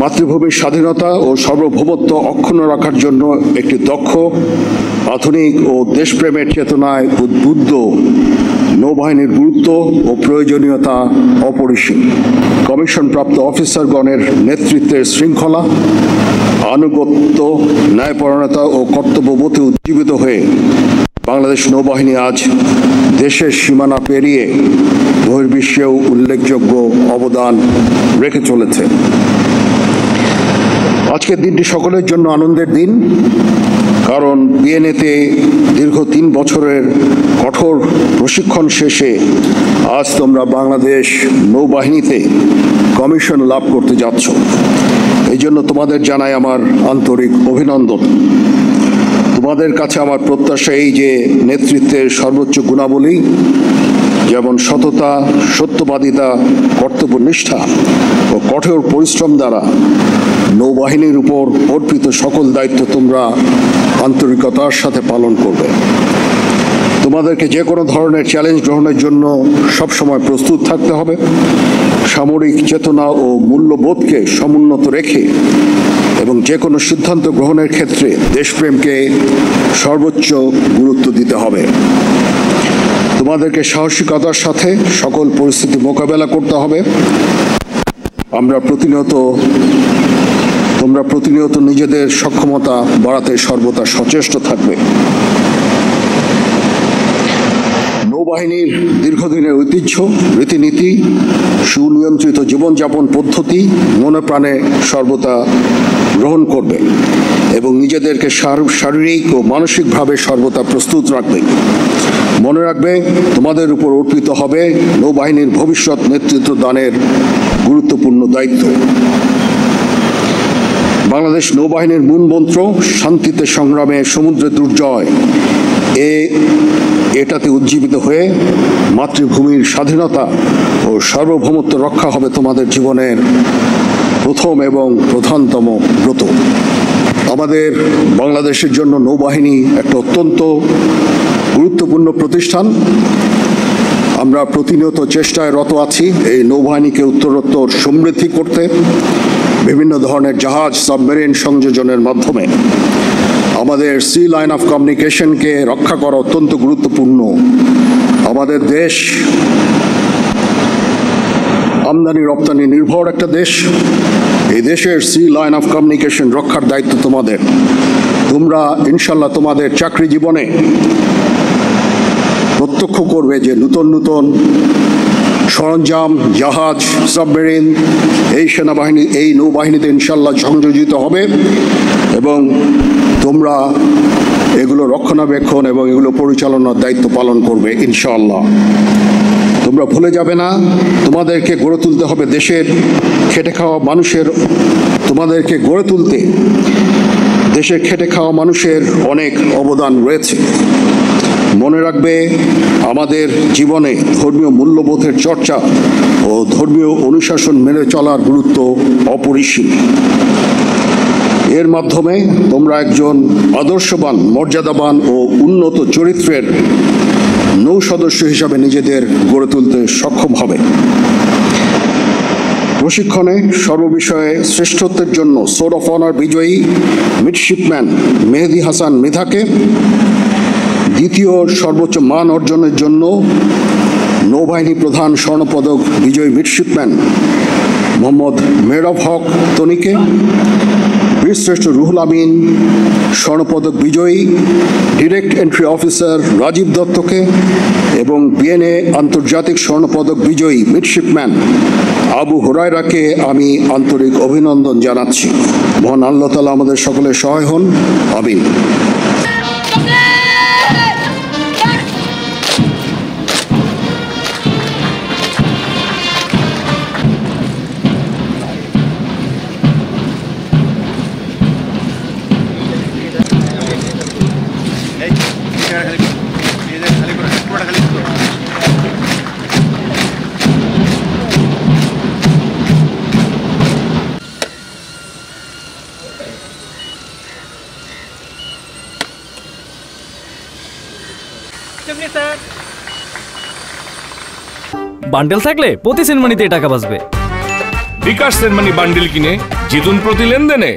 মাতৃভূমির স্বাধীনতা ও সার্বভৌমত্ব অক্ষুণ্ণ রাখার জন্য একটি দক্ষ, আধুনিক ও দেশপ্রেমের চেতনায় উদ্বুদ্ধ নৌবাহিনীর গুরুত্ব ও প্রয়োজনীয়তা অপরিসীম। কমিশনপ্রাপ্ত অফিসারগণের নেতৃত্বের শৃঙ্খলা, আনুগত্য, ন্যায়পরায়ণতা ও কর্তব্যবোধে উজ্জীবিত হয়ে বাংলাদেশ নৌবাহিনী আজ দেশের সীমানা পেরিয়ে বহির্বিশ্বেও উল্লেখযোগ্য অবদান রেখে চলেছে। আজকের দিনটি সকলের জন্য আনন্দের দিন, কারণ বিএনএতে দীর্ঘ 3 বছরের কঠোর প্রশিক্ষণ শেষে আজ তোমরা বাংলাদেশ নৌবাহিনীতে কমিশন লাভ করতে যাচ্ছ। এই জন্য তোমাদের জানাই আমার আন্তরিক অভিনন্দন। তোমাদের কাছে আমার প্রত্যাশা এই যে নেতৃত্বের সর্বোচ্চ গুণাবলী যেমন সততা, সত্যবাদিতা, কর্তব্যনিষ্ঠা ও কঠোর পরিশ্রম দ্বারা নৌবাহিনীর উপর অর্পিত সকল দায়িত্ব তোমরা আন্তরিকতার সাথে পালন করবে। তোমাদেরকে যে কোনো ধরনের চ্যালেঞ্জ গ্রহণের জন্য সবসময় প্রস্তুত থাকতে হবে। সামরিক চেতনা ও মূল্যবোধকে সমুন্নত রেখে এবং যে কোনো সিদ্ধান্ত গ্রহণের ক্ষেত্রে দেশপ্রেমকে সর্বোচ্চ গুরুত্ব দিতে হবে। তোমাদেরকে সাহসিকতার সাথে সকল পরিস্থিতি মোকাবেলা করতে হবে। তোমরা প্রতিনিয়ত নিজেদের সক্ষমতা বাড়াতে সর্বদা সচেষ্ট থাকবে। নৌবাহিনীর দীর্ঘদিনের ঐতিহ্য, রীতিনীতি, সুনিয়ন্ত্রিত জীবনযাপন পদ্ধতি মনে প্রাণে সর্বদা গ্রহণ করবে এবং নিজেদেরকে শারীরিক ও মানসিকভাবে সর্বদা প্রস্তুত রাখবে। মনে রাখবে, তোমাদের উপর অর্পিত হবে নৌবাহিনীর ভবিষ্যৎ নেতৃত্ব দানের গুরুত্বপূর্ণ দায়িত্ব। বাংলাদেশ নৌবাহিনীর মূল মন্ত্র শান্তিতে সংগ্রামে সমুদ্রে দুর্জয়, এটাতে উজ্জীবিত হয়ে মাতৃভূমির স্বাধীনতা ও সার্বভৌমত্ব রক্ষা হবে তোমাদের জীবনের প্রথম এবং প্রধানতম ব্রত। আমাদের বাংলাদেশের জন্য নৌবাহিনী একটা অত্যন্ত গুরুত্বপূর্ণ প্রতিষ্ঠান। আমরা প্রতিনিয়ত চেষ্টায় রত আছি এই নৌবাহিনীকে উত্তরোত্তর সমৃদ্ধি করতে বিভিন্ন ধরনের জাহাজ, সাবমেরিন সংযোজনের মাধ্যমে। আমাদের সি লাইন অফ কমিউনিকেশনকে রক্ষা করা অত্যন্ত গুরুত্বপূর্ণ। আমাদের দেশ আমদানি রপ্তানি নির্ভর একটা দেশ। এই দেশের সি লাইন অফ কমিউনিকেশন রক্ষার দায়িত্ব তোমাদের। তোমরা ইনশাল্লাহ তোমাদের চাকরি জীবনে প্রত্যক্ষ করবে যে নূতন নূতন সরঞ্জাম, জাহাজ, সাবমেরিন এই নৌবাহিনীতে ইনশাল্লাহ সংযোজিত হবে এবং তোমরা এগুলো রক্ষণাবেক্ষণ এবং এগুলো পরিচালনার দায়িত্ব পালন করবে ইনশাআল্লাহ। তোমরা ভুলে যাবে না, তোমাদেরকে গড়ে তুলতে হবে দেশের খেটে খাওয়া মানুষের। তোমাদেরকে গড়ে তুলতে দেশের খেটে খাওয়া মানুষের অনেক অবদান রয়েছে। মনে রাখবে, আমাদের জীবনে ধর্মীয় মূল্যবোধের চর্চা ও ধর্মীয় অনুশাসন মেনে চলার গুরুত্ব অপরিসীম। এর মাধ্যমে তোমরা একজন আদর্শবান, মর্যাদাবান ও উন্নত চরিত্রের নৌ সদস্য হিসাবে নিজেদের গড়ে তুলতে সক্ষম হবে। প্রশিক্ষণে সর্ববিষয়ে শ্রেষ্ঠত্বের জন্য সোর্ড অফ অনার বিজয়ী মিডশিপম্যান মেহেদী হাসান মৃধাকে দ্বিতীয় সর্বোচ্চ মান অর্জনের জন্য নৌবাহিনী প্রধান স্বর্ণপদক বিজয়ী মিডশিপম্যান মোহাম্মদ মেহরাব হক তনিকে, বীরশ্রেষ্ঠ রুহুল আমিন স্বর্ণপদক বিজয়ী ডিরেক্ট এন্ট্রি অফিসার রাজীব দত্তকে এবং বিএনএ আন্তর্জাতিক স্বর্ণপদক বিজয়ী মিডশিপম্যান আবু হুরায়রাকে আমি আন্তরিক অভিনন্দন জানাচ্ছি। মহান আল্লাহ তাআলা আমাদের সকলের সহায় হন, আমিন। বান্ডেল থাকলে প্রতি সেনমানিতে টাকা বাঁচবে। বিকাশ সেনমানি বান্ডিল কিনে জিতুন প্রতি লেনদেনে।